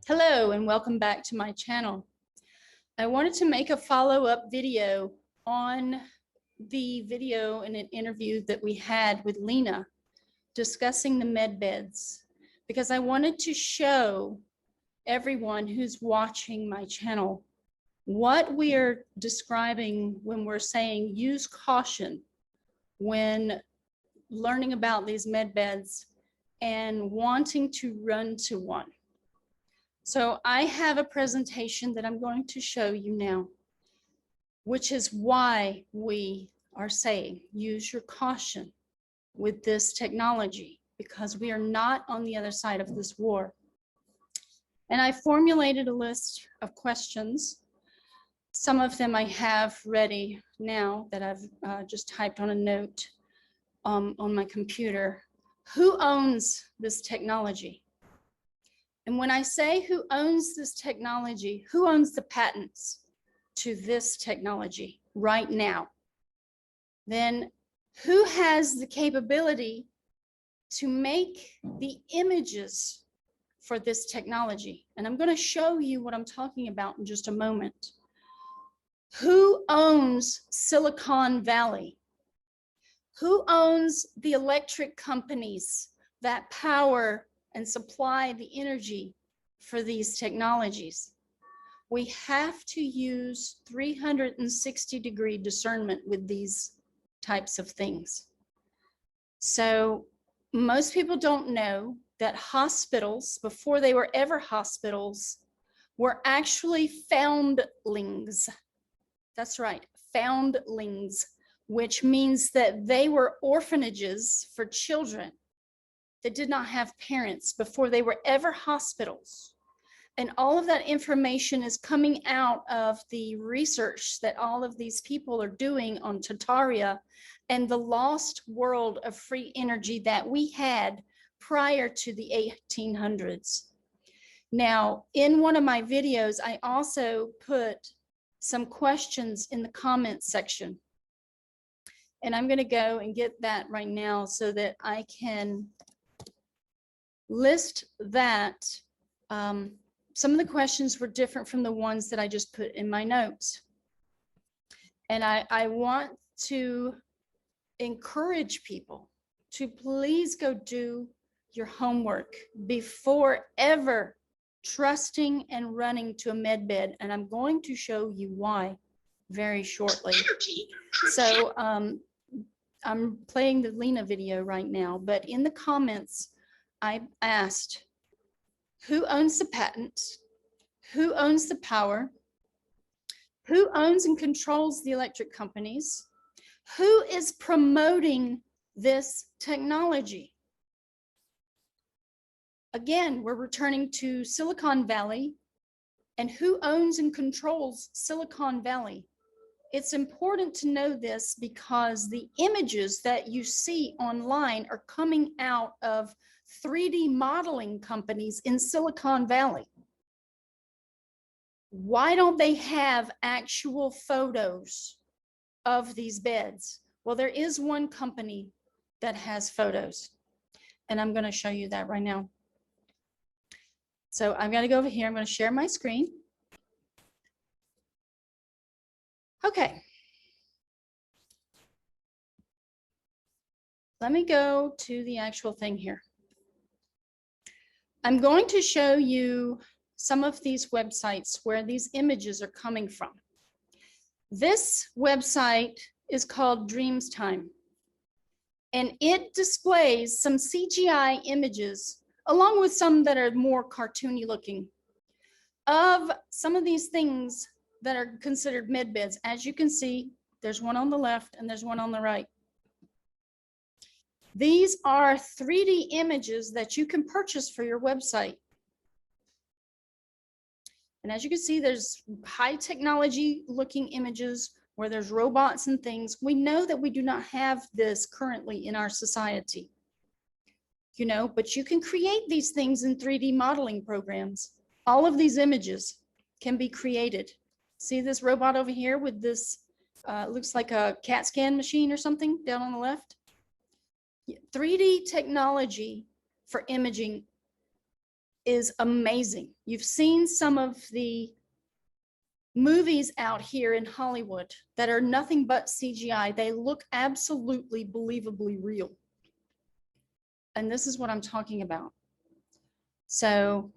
Hello and welcome back to my channel. I wanted to make a follow-up video on the video and an interview that we had with Leana discussing the Medbeds, because I wanted to show everyone who's watching my channel what we are describing when we're saying use caution when learning about these Medbeds and wanting to run to one. So I have a presentation that I'm going to show you now, which is why we are saying use your caution with this technology, because we are not on the other side of this war. And I formulated a list of questions. Some of them I have ready now that I've just typed on a note on my computer. Who owns this technology? And when I say who owns this technology, who owns the patents to this technology right now? Then who has the capability to make the images for this technology? And I'm going to show you what I'm talking about in just a moment. Who owns Silicon Valley? Who owns the electric companies that power and supply the energy for these technologies? We have to use 360-degree discernment with these types of things. So most people don't know that hospitals, before they were ever hospitals, were actually foundlings. That's right, foundlings, which means that they were orphanages for children that did not have parents before they were ever hospitals. And all of that information is coming out of the research that all of these people are doing on Tartaria and the lost world of free energy that we had prior to the 1800s. Now, in one of my videos, I also put some questions in the comments section. And I'm going to go and get that right now so that I can list that. Some of the questions were different from the ones that I just put in my notes. And I want to encourage people to please go do your homework before ever trusting and running to a Medbed. And I'm going to show you why very shortly. So I'm playing the Leana video right now, but in the comments, I asked, who owns the patents? Who owns the power? Who owns and controls the electric companies? Who is promoting this technology? Again, we're returning to Silicon Valley, and who owns and controls Silicon Valley? It's important to know this because the images that you see online are coming out of 3D modeling companies in Silicon Valley. Why don't they have actual photos of these beds? Well, there is one company that has photos, and I'm going to show you that right now. So I'm going to go over here. I'm going to share my screen. Okay. Let me go to the actual thing here. I'm going to show you some of these websites where these images are coming from. This website is called Dreamstime, and it displays some CGI images along with some that are more cartoony looking of some of these things that are considered Medbeds. As you can see, there's one on the left and there's one on the right. These are 3D images that you can purchase for your website. And as you can see, there's high technology looking images where there's robots and things. We know that we do not have this currently in our society, you know, but you can create these things in 3D modeling programs. All of these images can be created. See this robot over here with this, looks like a CAT scan machine or something down on the left? 3D technology for imaging is amazing. You've seen some of the movies out here in Hollywood that are nothing but CGI. They look absolutely believably real. And this is what I'm talking about. So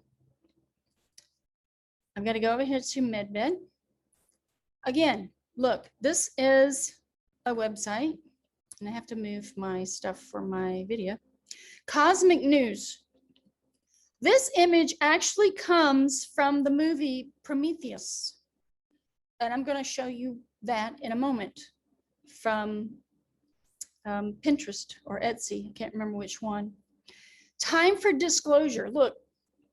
I'm going to go over here to Medbed. Again, look, this is a website, and I have to move my stuff for my video. Cosmic News. This image actually comes from the movie Prometheus. And I'm going to show you that in a moment from Pinterest or Etsy. I can't remember which one. Time for disclosure. Look,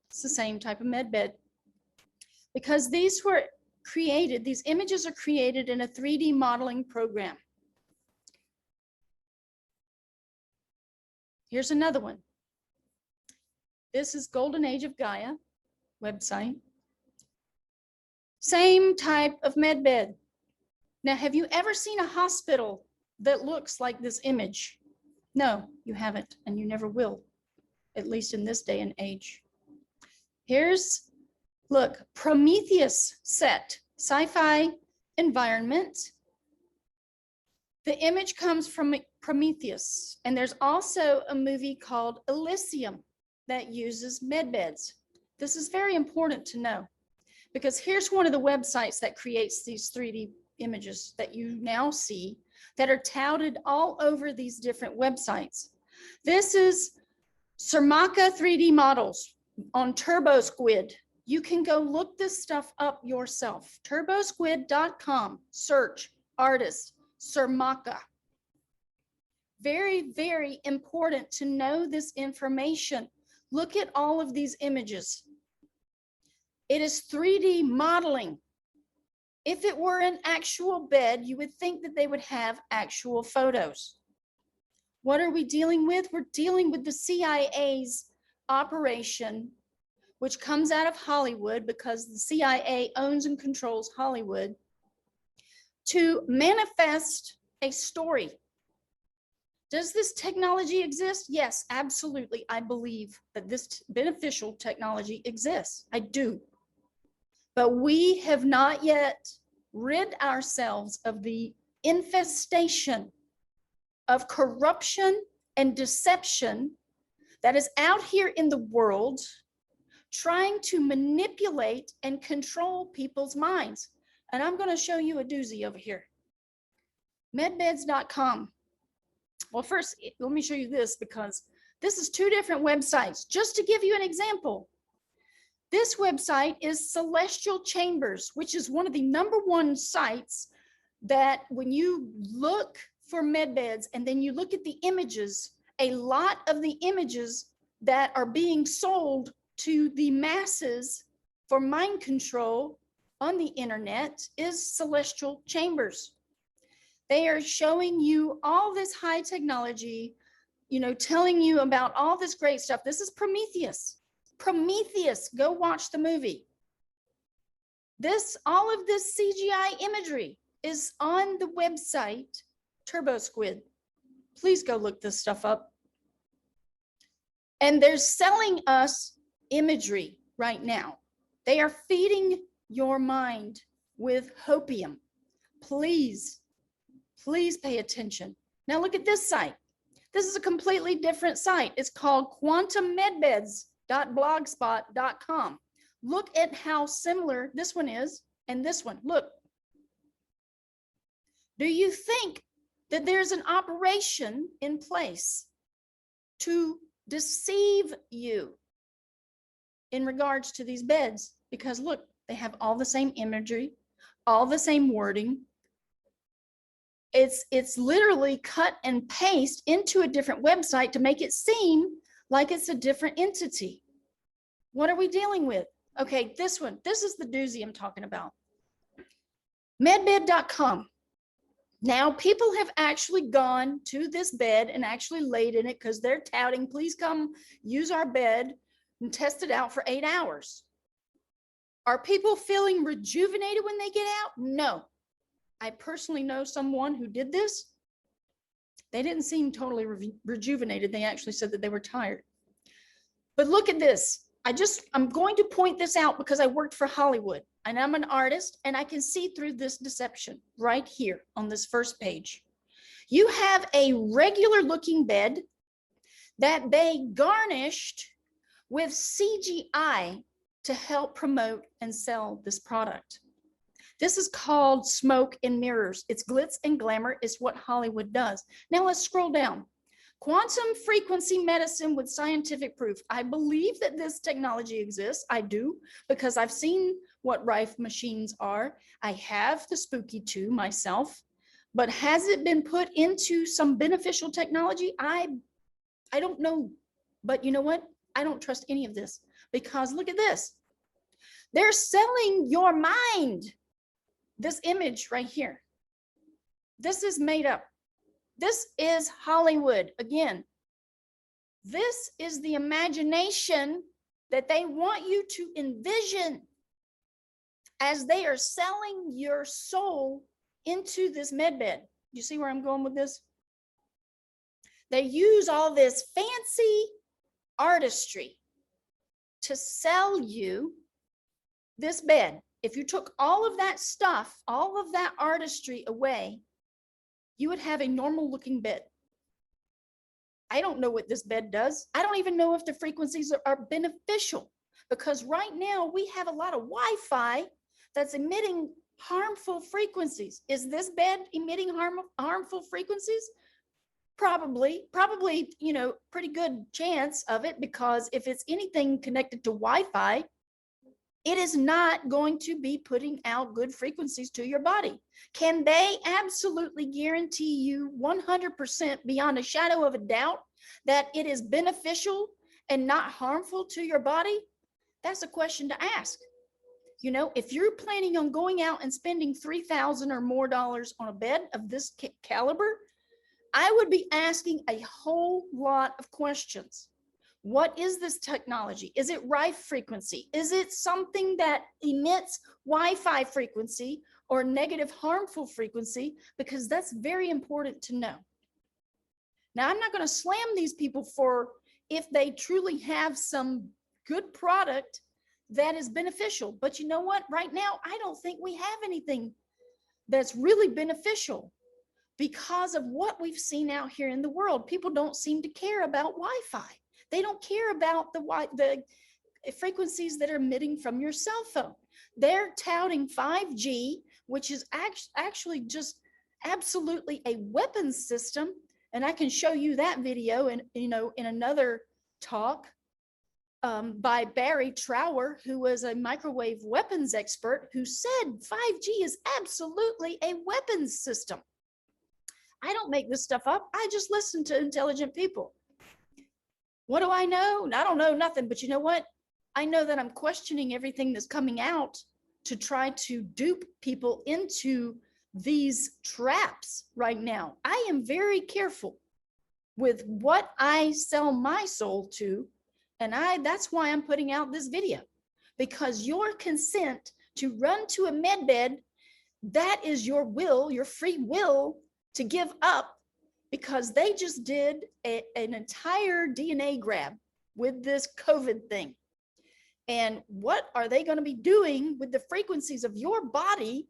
it's the same type of Medbed. Because these were created, these images are created in a 3D modeling program. Here's another one. This is Golden Age of Gaia website. Same type of Medbed. Now, have you ever seen a hospital that looks like this image? No, you haven't, and you never will, at least in this day and age. Here's, look, Prometheus set, sci-fi environment. The image comes from Prometheus, and there's also a movie called Elysium that uses Medbeds. This is very important to know, because here's one of the websites that creates these 3D images that you now see that are touted all over these different websites. This is Surmaka 3D models on TurboSquid. You can go look this stuff up yourself. TurboSquid.com, search artist Surmaka. Very, very important to know this information. Look at all of these images. It is 3D modeling. If it were an actual bed, you would think that they would have actual photos. What are we dealing with? We're dealing with the CIA's operation, which comes out of Hollywood because the CIA owns and controls Hollywood, to manifest a story. Does this technology exist? Yes, absolutely. I believe that this beneficial technology exists. I do. But we have not yet rid ourselves of the infestation of corruption and deception that is out here in the world, trying to manipulate and control people's minds. And I'm going to show you a doozy over here. Medbeds.com. Well, first, let me show you this, because this is two different websites. Just to give you an example, this website is Celestial Chambers, which is one of the #1 sites that when you look for Medbeds and then you look at the images, a lot of the images that are being sold to the masses for mind control on the internet is Celestial Chambers. They are showing you all this high technology, you know, telling you about all this great stuff. This is Prometheus. Prometheus, go watch the movie. All of this CGI imagery is on the website TurboSquid. Please go look this stuff up. And they're selling us imagery right now. They are feeding your mind with hopium. Please pay attention. Now look at this site. This is a completely different site. It's called quantummedbeds.blogspot.com. Look at how similar this one is and this one. Look. Do you think that there's an operation in place to deceive you in regards to these beds? Because look, they have all the same imagery, all the same wording. It's literally cut and paste into a different website to make it seem like it's a different entity. What are we dealing with? Okay, this one. This is the doozy I'm talking about. Medbed.com. Now, people have actually gone to this bed and actually laid in it because they're touting, please come use our bed and test it out for 8 hours. Are people feeling rejuvenated when they get out? No. I personally know someone who did this. They didn't seem totally rejuvenated. They actually said that they were tired. But look at this. I'm going to point this out because I worked for Hollywood and I'm an artist and I can see through this deception right here on this first page. You have a regular looking bed that they garnished with CGI to help promote and sell this product. This is called smoke and mirrors. It's glitz and glamour. It's what Hollywood does. Now let's scroll down. Quantum frequency medicine with scientific proof. I believe that this technology exists. I do, because I've seen what Rife machines are. I have the Spooky 2 myself, but has it been put into some beneficial technology? I don't know, but you know what? I don't trust any of this, because look at this. They're selling your mind. This image right here. This is made up. This is Hollywood. Again, this is the imagination that they want you to envision as they are selling your soul into this medbed. You see where I'm going with this? They use all this fancy artistry to sell you this bed. If you took all of that stuff, all of that artistry away, you would have a normal looking bed. I don't know what this bed does. I don't even know if the frequencies are beneficial, because right now we have a lot of Wi-Fi that's emitting harmful frequencies. Is this bed emitting harmful frequencies? Probably, you know, pretty good chance of it, because if it's anything connected to Wi-Fi, it is not going to be putting out good frequencies to your body. Can they absolutely guarantee you 100% beyond a shadow of a doubt that it is beneficial and not harmful to your body? That's a question to ask. You know, if you're planning on going out and spending $3,000 or more on a bed of this caliber, I would be asking a whole lot of questions. What is this technology? Is it Rife frequency? Is it something that emits Wi-Fi frequency or negative harmful frequency? Because that's very important to know. Now, I'm not going to slam these people for if they truly have some good product that is beneficial. But you know what? Right now, I don't think we have anything that's really beneficial, because of what we've seen out here in the world. People don't seem to care about Wi-Fi. They don't care about the frequencies that are emitting from your cell phone. They're touting 5G, which is actually just absolutely a weapons system. And I can show you that video in another talk by Barry Trower, who was a microwave weapons expert, who said 5G is absolutely a weapons system. I don't make this stuff up. I just listen to intelligent people. What do I know? I don't know nothing, but you know what? I know that I'm questioning everything that's coming out to try to dupe people into these traps right now. I am very careful with what I sell my soul to, and that's why I'm putting out this video, because your consent to run to a med bed, that is your will, your free will to give up, because they just did an entire DNA grab with this COVID thing. And what are they going to be doing with the frequencies of your body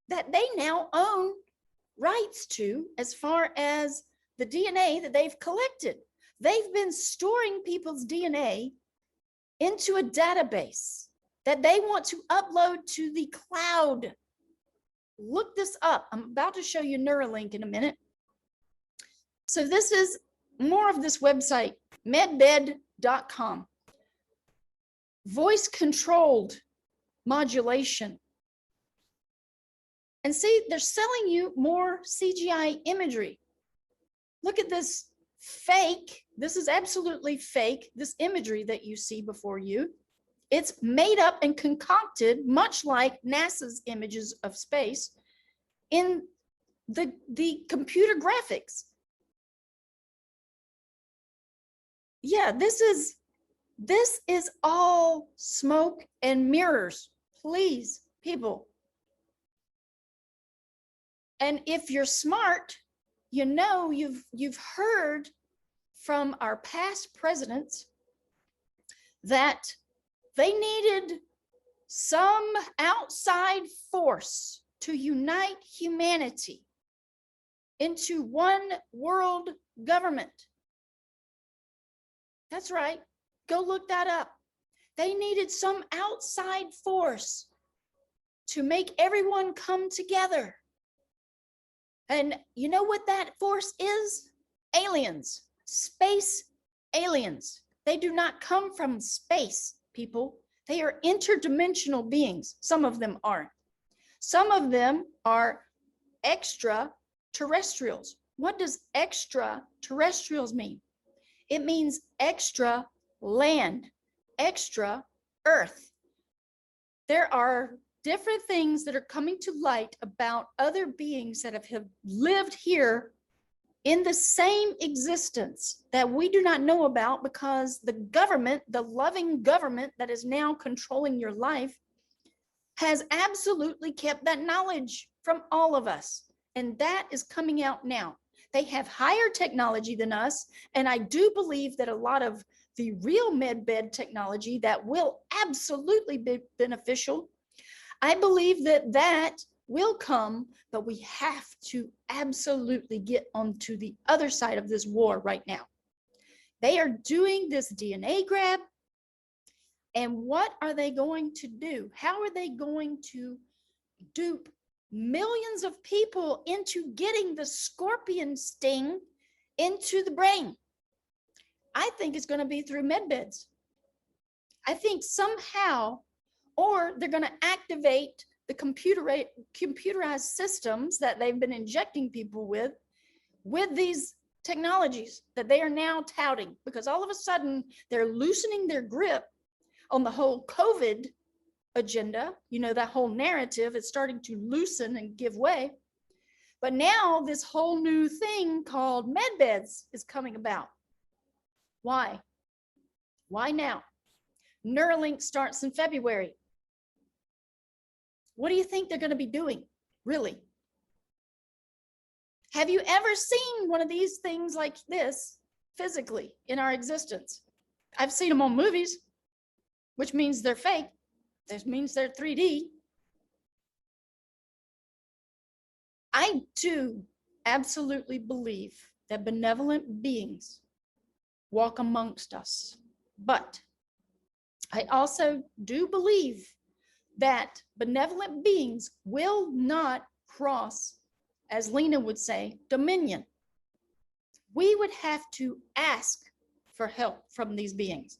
that they now own rights to, as far as the DNA that they've collected? They've been storing people's DNA into a database that they want to upload to the cloud. Look this up. I'm about to show you Neuralink in a minute. So this is more of this website, Medbedcom. Voice controlled modulation. And see, they're selling you more CGI imagery. Look at this fake. This is absolutely fake, this imagery that you see before you. It's made up and concocted, much like NASA's images of space, in the computer graphics. Yeah, this is all smoke and mirrors. Please, people. And if you're smart, you know, you've heard from our past presidents that they needed some outside force to unite humanity into one world government. That's right. Go look that up. They needed some outside force to make everyone come together. And you know what that force is? Aliens, space aliens. They do not come from space, people. They are interdimensional beings. Some of them are. Some of them are extraterrestrials. What does extraterrestrials mean? It means extra land, extra earth. There are different things that are coming to light about other beings that have lived here in the same existence that we do not know about, because the government, the loving government that is now controlling your life, has absolutely kept that knowledge from all of us. And that is coming out now. They have higher technology than us. And I do believe that a lot of the real medbed technology that will absolutely be beneficial, I believe that that will come, but we have to absolutely get onto the other side of this war right now. They are doing this DNA grab. And what are they going to do? How are they going to dupe millions of people into getting the scorpion sting into the brain? I think it's going to be through medbeds. I think somehow, or they're going to activate the computerized systems that they've been injecting people with these technologies that they are now touting, because all of a sudden they're loosening their grip on the whole COVID agenda. You know, that whole narrative is starting to loosen and give way. But now this whole new thing called medbeds is coming about. Why? Why now? Neuralink starts in February. What do you think they're going to be doing, really? Have you ever seen one of these things like this physically in our existence? I've seen them on movies, which means they're fake. This means they're 3D. I do absolutely believe that benevolent beings walk amongst us, but I also do believe that benevolent beings will not cross, as Leana would say, dominion. We would have to ask for help from these beings.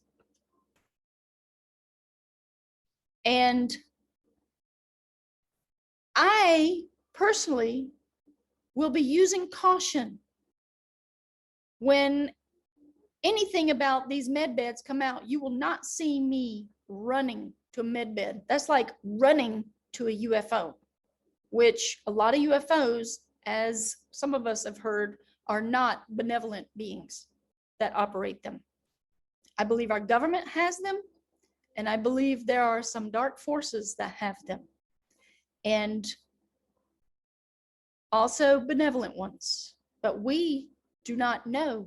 And I personally will be using caution when anything about these medbeds come out. You will not see me running to a medbed. That's like running to a UFO, which a lot of UFOs, as some of us have heard, are not benevolent beings that operate them. I believe our government has them, and I believe there are some dark forces that have them, and also benevolent ones, but we do not know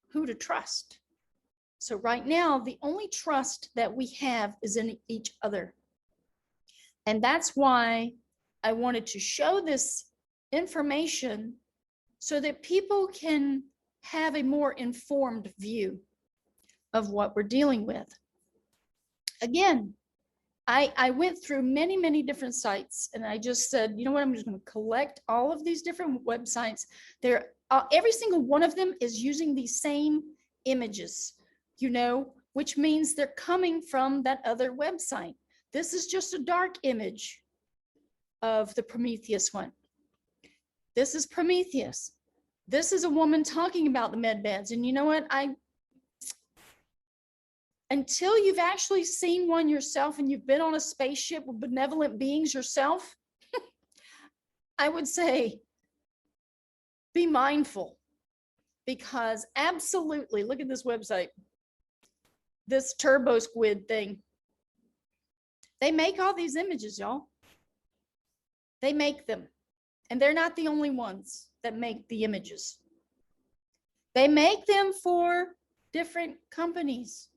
who to trust. So right now, the only trust that we have is in each other. And that's why I wanted to show this information so that people can have a more informed view of what we're dealing with. Again, I went through many different sites, and I just said, you know what, I'm just going to collect all of these different websites. They're every single one of them is using these same images, you know, which means they're coming from that other website. This is just a dark image of the Prometheus one. This is Prometheus. This is a woman talking about the medbeds. And you know what? Until you've actually seen one yourself and you've been on a spaceship with benevolent beings yourself, I would say be mindful, because absolutely, look at this website, this turbo squid thing. They make all these images, y'all. They make them. And they're not the only ones that make the images. They make them for different companies.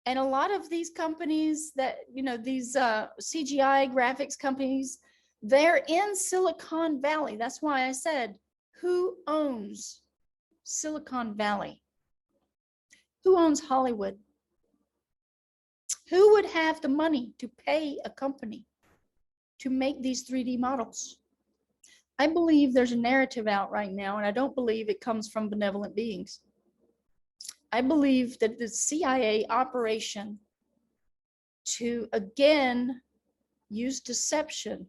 And a lot of these companies that, these CGI graphics companies, they're in Silicon Valley. That's why I said, who owns Silicon Valley? Who owns Hollywood? Who would have the money to pay a company to make these 3D models? I believe there's a narrative out right now, and I don't believe it comes from benevolent beings. I believe that the CIA operation to, again, use deception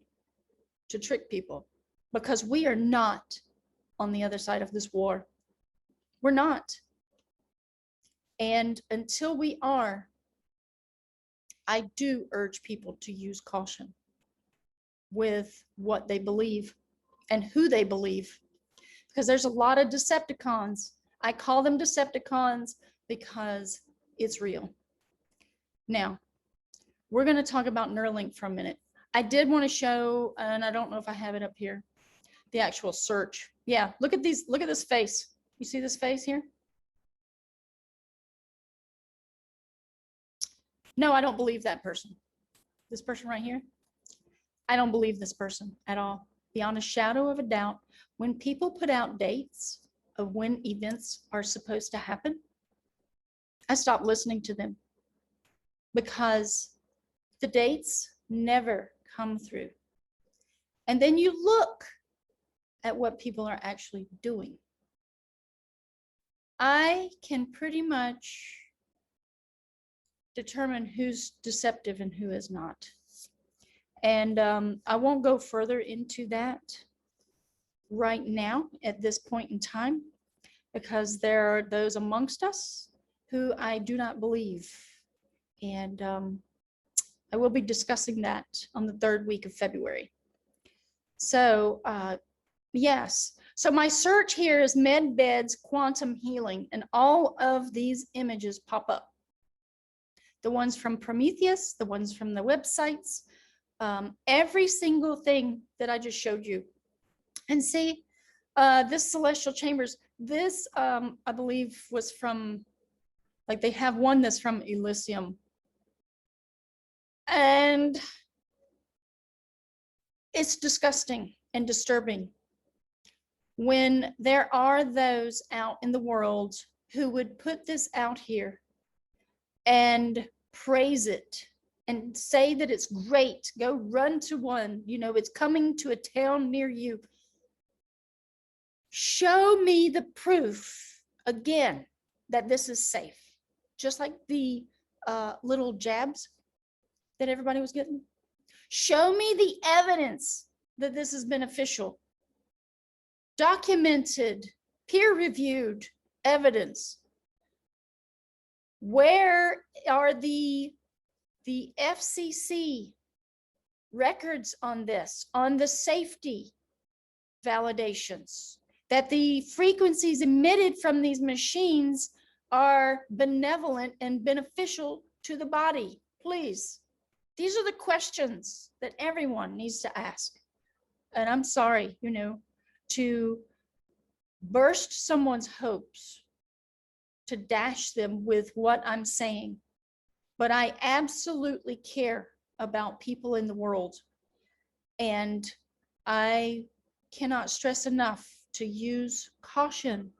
to trick people, because we are not on the other side of this war. We're not. And until we are, I do urge people to use caution with what they believe and who they believe, because there's a lot of Decepticons. I call them Decepticons because it's real. Now, we're going to talk about Neuralink for a minute. I did want to show, and I don't know if I have it up here, the actual search. Yeah, look at these, look at this face. You see this face here? No, I don't believe that person. This person right here, I don't believe this person at all. Beyond a shadow of a doubt, when people put out dates of when events are supposed to happen, I stop listening to them, because the dates never come through. And then you look at what people are actually doing. I can pretty much determine who's deceptive and who is not. And I won't go further into that right now at this point in time, because there are those amongst us who I do not believe. And I will be discussing that on the 3rd week of February. So yes, so my search here is Medbeds quantum healing, and all of these images pop up. The ones from Prometheus, the ones from the websites, every single thing that I just showed you. And see, this celestial chambers, this I believe was from, like, they have one that's from Elysium. And it's disgusting and disturbing when there are those out in the world who would put this out here and praise it and say that it's great. Go run to one, it's coming to a town near you. Show me the proof, again, that this is safe. Just like the little jabs that everybody was getting. Show me the evidence that this is beneficial. Documented, peer-reviewed evidence. Where are the FCC records on this, on the safety validations, that the frequencies emitted from these machines are benevolent and beneficial to the body? Please. These are the questions that everyone needs to ask. And I'm sorry, to burst someone's hopes, to dash them with what I'm saying. But I absolutely care about people in the world. And I cannot stress enough to use caution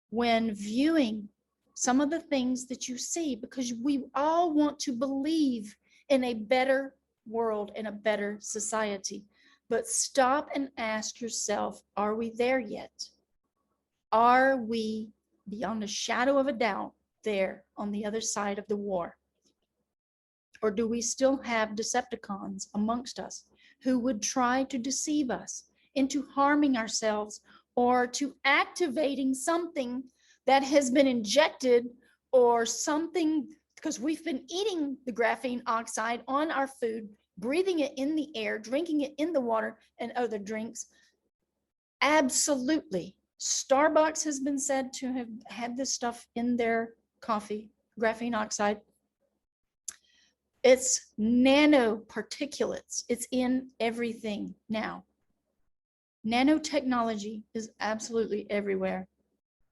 when viewing some of the things that you see, because we all want to believe in a better world and a better society. But stop and ask yourself, are we there yet? Are we, beyond a shadow of a doubt, there on the other side of the war? Or do we still have Decepticons amongst us who would try to deceive us into harming ourselves or to activating something that has been injected, or something, because we've been eating the graphene oxide on our food, breathing it in the air, drinking it in the water and other drinks? Absolutely. Starbucks has been said to have had this stuff in their coffee, graphene oxide. It's nanoparticulates. It's in everything now. Nanotechnology is absolutely everywhere,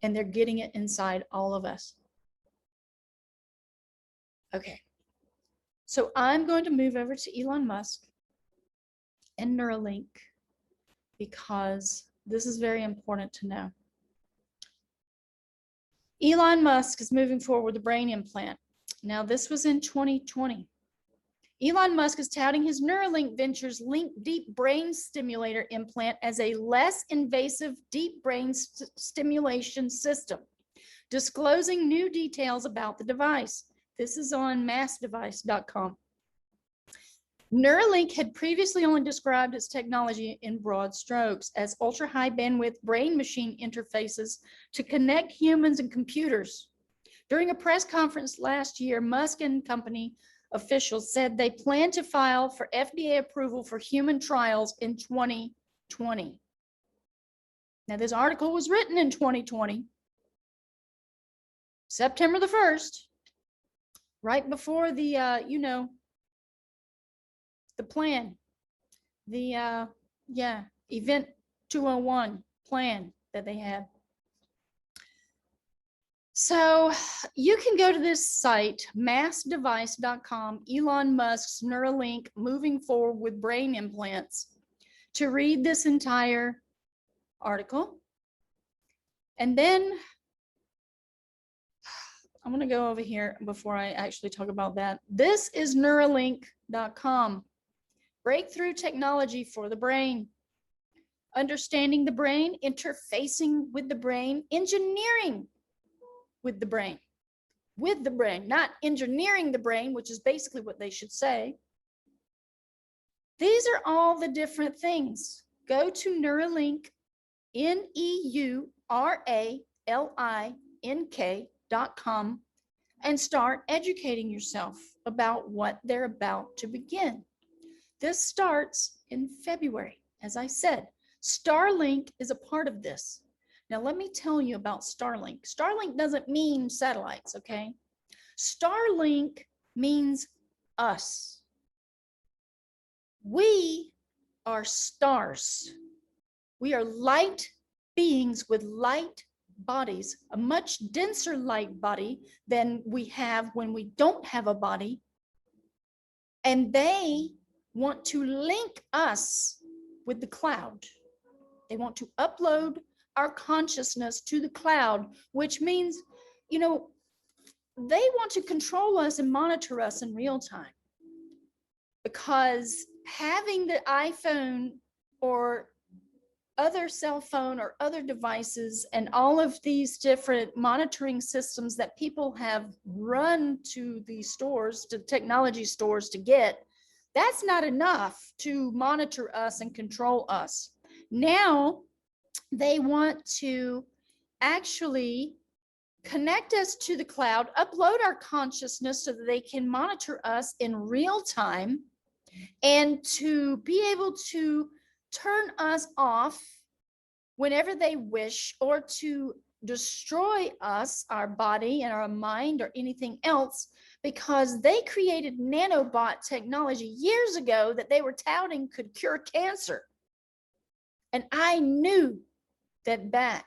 and they're getting it inside all of us. Okay. So I'm going to move over to Elon Musk and Neuralink because this is very important to know. Elon Musk is moving forward with the brain implant. Now, this was in 2020. Elon Musk is touting his Neuralink Ventures Link Deep Brain Stimulator implant as a less invasive deep brain stimulation system, disclosing new details about the device. This is on massdevice.com. Neuralink had previously only described its technology in broad strokes as ultra-high bandwidth brain-machine interfaces to connect humans and computers. During a press conference last year, Musk and company officials said they plan to file for FDA approval for human trials in 2020. Now, this article was written in 2020, September the 1st, right before the, the plan, the event 201 plan that they had. So you can go to this site, massdevice.com, Elon Musk's Neuralink moving forward with brain implants, to read this entire article. And then I'm going to go over here before I actually talk about that. This is Neuralink.com. Breakthrough technology for the brain. Understanding the brain, interfacing with the brain, engineering with the brain, not engineering the brain, which is basically what they should say. These are all the different things. Go to Neuralink, Neuralink.com, and start educating yourself about what they're about to begin. This starts in February. As I said, Starlink is a part of this. Now, let me tell you about Starlink. Starlink doesn't mean satellites, okay? Starlink means us. We are stars. We are light beings with light bodies, a much denser light body than we have when we don't have a body. And they want to link us with the cloud. They want to upload our consciousness to the cloud, which means, they want to control us and monitor us in real time. Because having the iPhone or other cell phone or other devices and all of these different monitoring systems that people have run to the stores, to technology stores to get, that's not enough to monitor us and control us. Now, they want to actually connect us to the cloud, upload our consciousness so that they can monitor us in real time, and to be able to turn us off whenever they wish, or to destroy us, our body and our mind or anything else, because they created nanobot technology years ago that they were touting could cure cancer. And I knew that that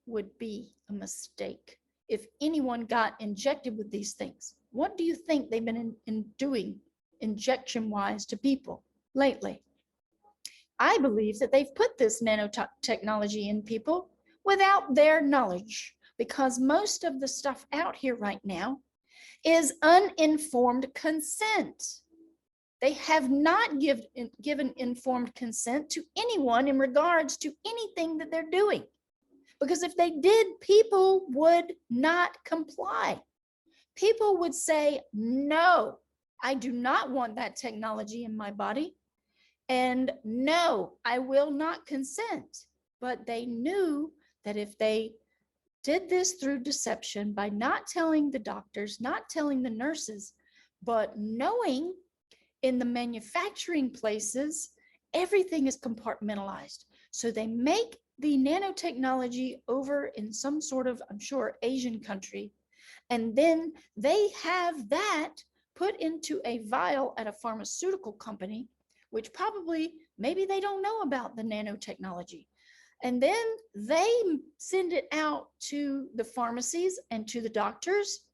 would be a mistake if anyone got injected with these things. What do you think they've been doing injection-wise to people lately? I believe that they've put this nanotechnology in people without their knowledge, because most of the stuff out here right now is uninformed consent. They have not given informed consent to anyone in regards to anything that they're doing. Because if they did, people would not comply. People would say, no, I do not want that technology in my body. And no, I will not consent. But they knew that if they did this through deception, by not telling the doctors, not telling the nurses, but knowing in the manufacturing places, everything is compartmentalized. So they make the nanotechnology over in some sort of, I'm sure, Asian country. And then they have that put into a vial at a pharmaceutical company, which probably, maybe they don't know about the nanotechnology. And then they send it out to the pharmacies and to the doctors.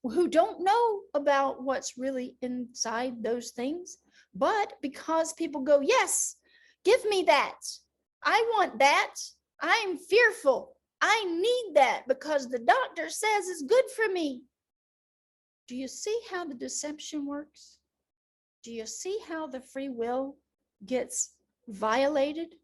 who don't know about what's really inside those things. But because people go, yes, give me that. I want that. I'm fearful. I need that because the doctor says it's good for me. Do you see how the deception works? Do you see how the free will gets violated?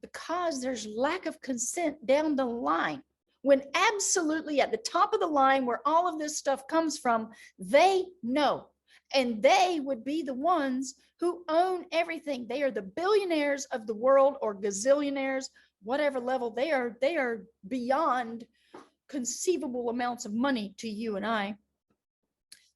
Because there's lack of consent down the line. When absolutely at the top of the line where all of this stuff comes from, they know. And they would be the ones who own everything. They are the billionaires of the world, or gazillionaires, whatever level they are. They are beyond conceivable amounts of money to you and I.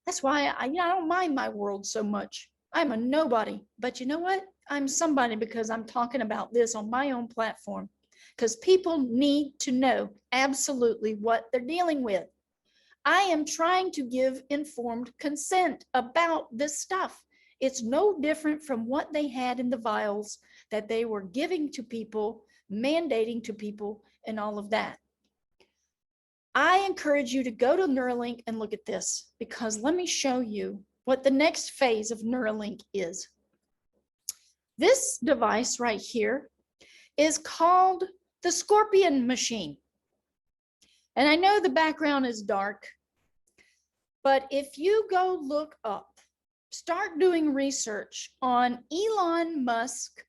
That's why I don't mind my world so much. I'm a nobody, but you know what? I'm somebody because I'm talking about this on my own platform, because people need to know absolutely what they're dealing with. I am trying to give informed consent about this stuff. It's no different from what they had in the vials that they were giving to people, mandating to people, and all of that. I encourage you to go to Neuralink and look at this, because let me show you what the next phase of Neuralink is. This device right here is called the Scorpion machine. And I know the background is dark, but if you go look up, start doing research on Elon Musk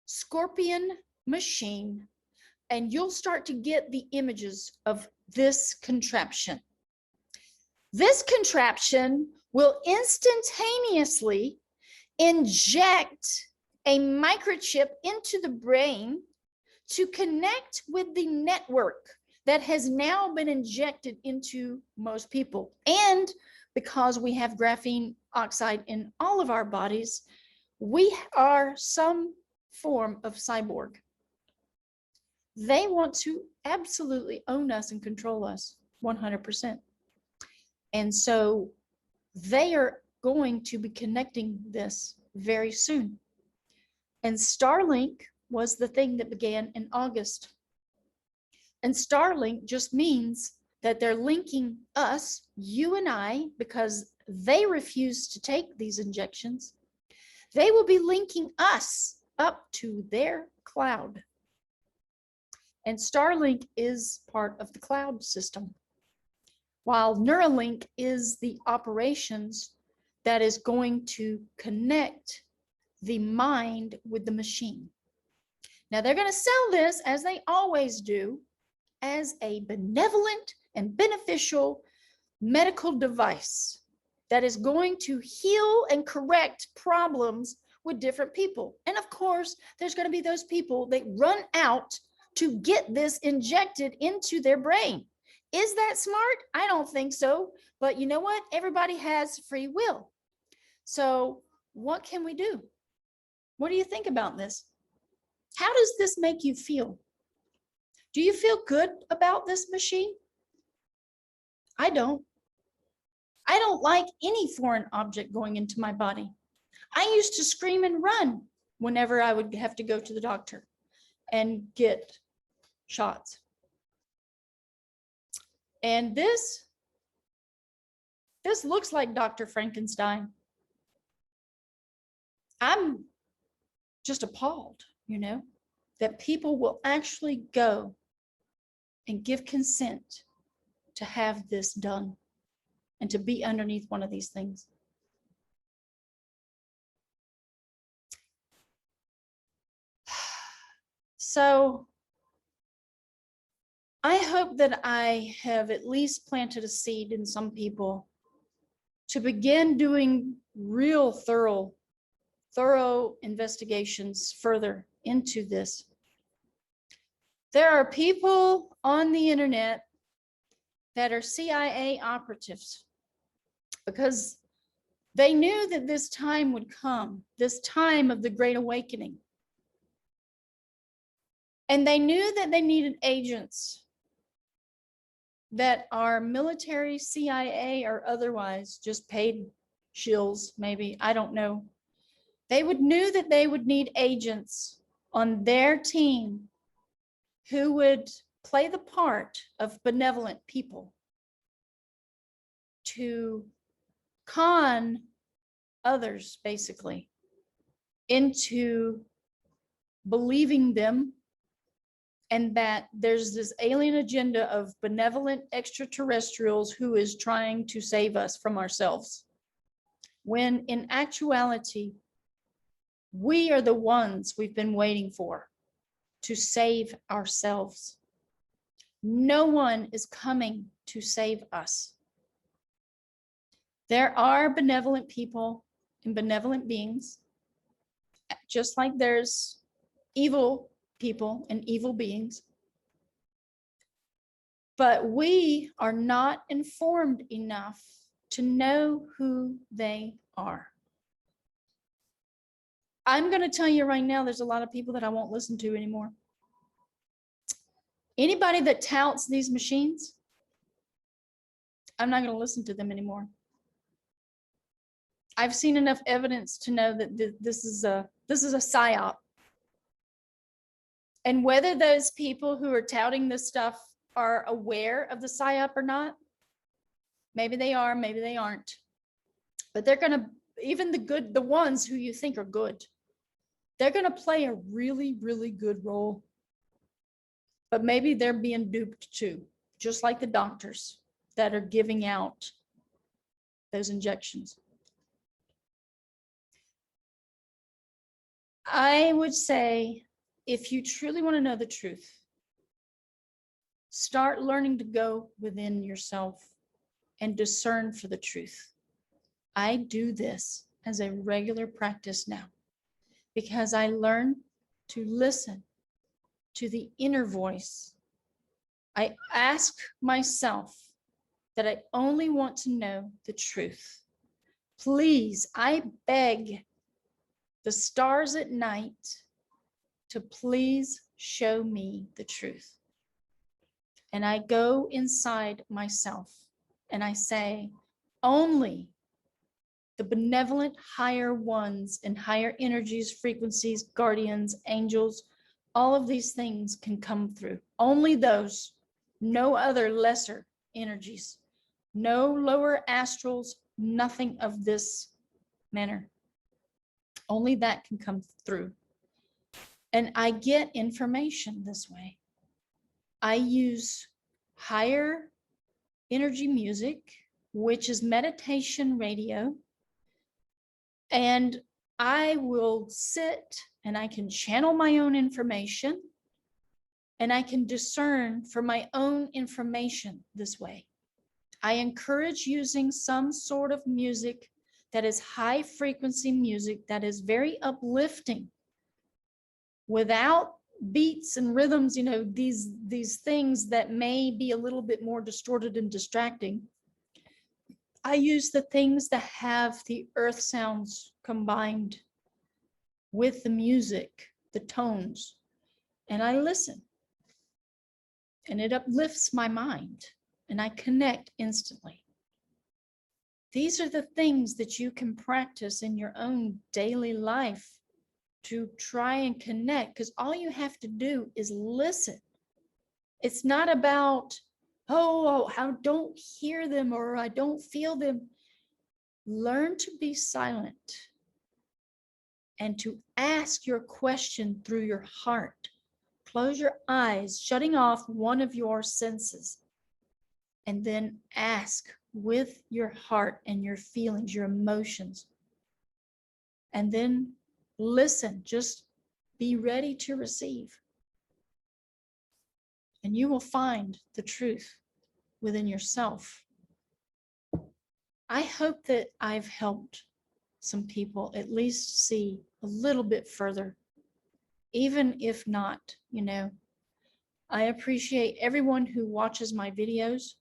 Scorpion machine, and you'll start to get the images of this contraption. This contraption will instantaneously inject a microchip into the brain to connect with the network that has now been injected into most people. And because we have graphene oxide in all of our bodies, we are some form of cyborg. They want to absolutely own us and control us 100%. And so they are going to be connecting this very soon. And Starlink was the thing that began in August. And Starlink just means that they're linking us, you and I, because they refuse to take these injections. They will be linking us up to their cloud. And Starlink is part of the cloud system, while Neuralink is the operations that is going to connect the mind with the machine. Now they're going to sell this, as they always do, as a benevolent and beneficial medical device that is going to heal and correct problems with different people. And of course, there's going to be those people that run out to get this injected into their brain. Is that smart? I don't think so. But you know what? Everybody has free will. So what can we do? What do you think about this? How does this make you feel? Do you feel good about this machine? I don't. I don't like any foreign object going into my body. I used to scream and run whenever I would have to go to the doctor and get shots. And this looks like Dr. Frankenstein. I'm just appalled, you know, that people will actually go and give consent to have this done and to be underneath one of these things. So I hope that I have at least planted a seed in some people to begin doing real thorough investigations further into this. There are people on the internet that are CIA operatives because they knew that this time would come, this time of the Great Awakening. And they knew that they needed agents that are military, CIA, or otherwise, just paid shills, maybe, I don't know. They knew that they would need agents on their team who would play the part of benevolent people to con others, basically, into believing them, and that there's this alien agenda of benevolent extraterrestrials who is trying to save us from ourselves. When in actuality, we are the ones we've been waiting for to save ourselves. No one is coming to save us. There are benevolent people and benevolent beings, just like there's evil people and evil beings. But we are not informed enough to know who they are. I'm going to tell you right now, there's a lot of people that I won't listen to anymore. Anybody that touts these machines, I'm not going to listen to them anymore. I've seen enough evidence to know that this is a psy-op. And whether those people who are touting this stuff are aware of the psy-op or not, maybe they are, maybe they aren't. But they're going to, even the ones who you think are good, they're going to play a really, really good role. But maybe they're being duped too, just like the doctors that are giving out those injections. I would say, if you truly want to know the truth, start learning to go within yourself and discern for the truth. I do this as a regular practice now because I learned to listen to the inner voice. I ask myself that I only want to know the truth. Please, I beg the stars at night to please show me the truth. And I go inside myself and I say, only the benevolent higher ones and higher energies, frequencies, guardians, angels, all of these things can come through. Only those, no other lesser energies, no lower astrals, nothing of this manner. Only that can come through. And I get information this way. I use higher energy music, which is meditation radio. And I will sit and I can channel my own information and I can discern for my own information this way. I encourage using some sort of music that is high frequency music that is very uplifting without beats and rhythms, you know, these things that may be a little bit more distorted and distracting. I use the things that have the earth sounds combined with the music, the tones, and I listen. And it uplifts my mind and I connect instantly. These are the things that you can practice in your own daily life to try and connect, because all you have to do is listen. It's not about, oh, I don't hear them or I don't feel them. Learn to be silent and to ask your question through your heart. Close your eyes, shutting off one of your senses, and then ask with your heart and your feelings, your emotions. And then listen, just be ready to receive. And you will find the truth within yourself. I hope that I've helped some people at least see a little bit further, even if not, you know. I appreciate everyone who watches my videos,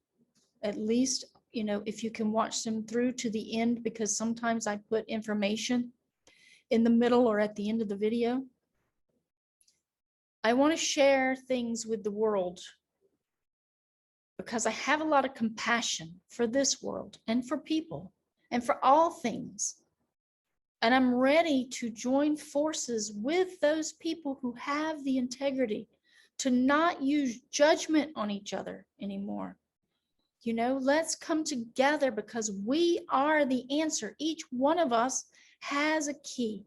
at least, you know, if you can watch them through to the end, because sometimes I put information in the middle or at the end of the video. I want to share things with the world because I have a lot of compassion for this world and for people and for all things. And I'm ready to join forces with those people who have the integrity to not use judgment on each other anymore. You know, let's come together because we are the answer. Each one of us has a key,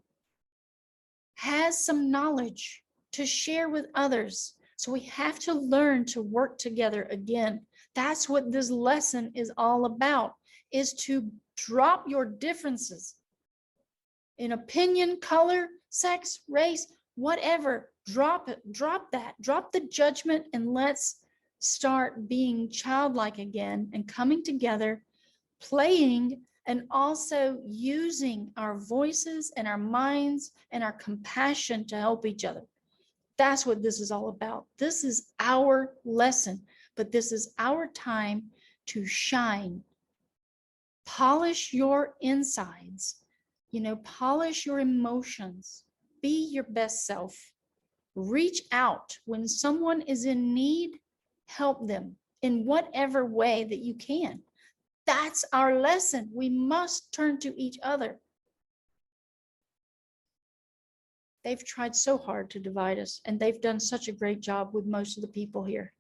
has some knowledge to share with others. So we have to learn to work together again. That's what this lesson is all about, is to drop your differences in opinion, color, sex, race, whatever. Drop it, drop that, drop the judgment, and let's start being childlike again and coming together, playing, and also using our voices and our minds and our compassion to help each other. That's what this is all about. This is our lesson, but this is our time to shine. Polish your insides, you know, polish your emotions, be your best self. Reach out when someone is in need, help them in whatever way that you can. That's our lesson. We must turn to each other. They've tried so hard to divide us, and they've done such a great job with most of the people here.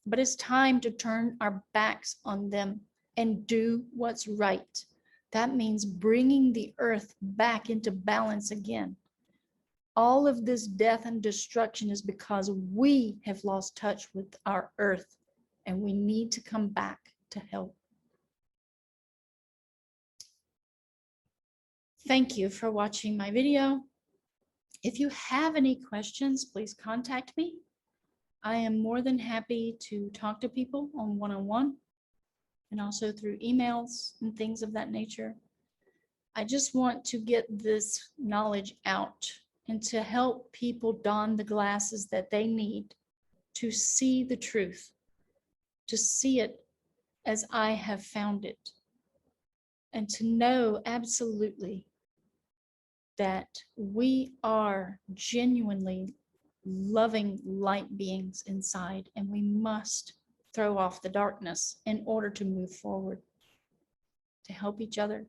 But it's time to turn our backs on them and do what's right. That means bringing the earth back into balance again. All of this death and destruction is because we have lost touch with our earth, and we need to come back to help. Thank you for watching my video. If you have any questions, please contact me. I am more than happy to talk to people on one-on-one and also through emails and things of that nature. I just want to get this knowledge out and to help people don the glasses that they need to see the truth, to see it as I have found it, and to know absolutely that we are genuinely loving light beings inside, and we must throw off the darkness in order to move forward, to help each other,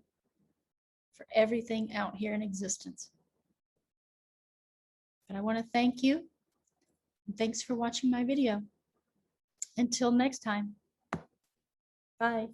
for everything out here in existence. But I want to thank you. And thanks for watching my video. Until next time. Bye.